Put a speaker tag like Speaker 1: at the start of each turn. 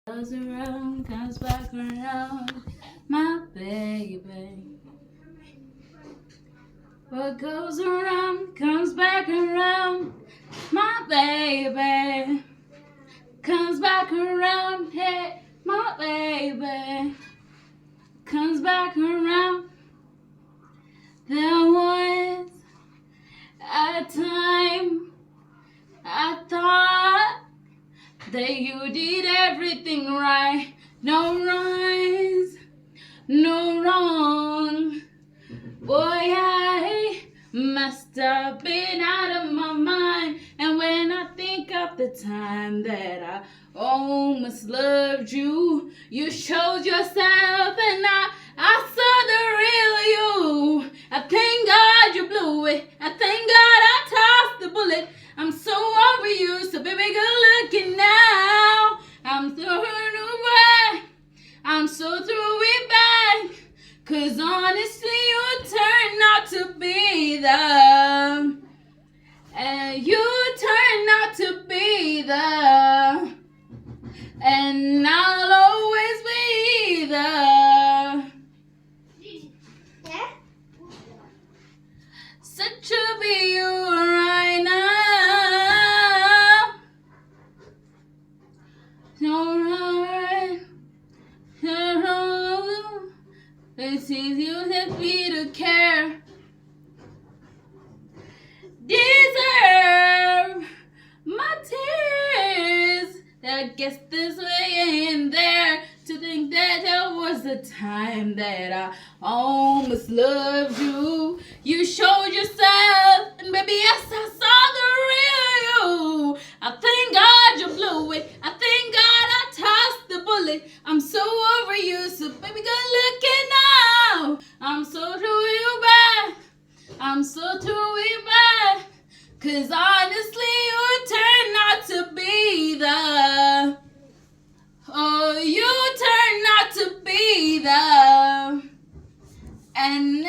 Speaker 1: Goes around, comes back around, my baby. What goes around, comes back around, my baby. Comes back around, hey, my baby. Comes back around. There was a time I thought that you did everything right. No rise, no wrong. Boy, I must have been out of my mind. And when I think of the time that I almost loved you, you showed yourself and I saw the real you. I thank God you blew it. I thank God I tossed the bullet. I'm so over you, so baby, good looking now. I'm so through, I'm so through it back. 'Cause honestly, you turned out to be you turned out to be and I'll always be such to be you right now. Alright, it's easy to be to care. Deserve my tears. I guess this way and there. To think that there was a time that I almost loved you. You showed yourself, and baby, yes, I saw the real you. I thank God you blew it. I thank God I tossed the bullet. I'm so over you, so baby, good looking now. I'm so through you back. I'm so through it back. 'Cause honestly, you turned out to be you turned out to be and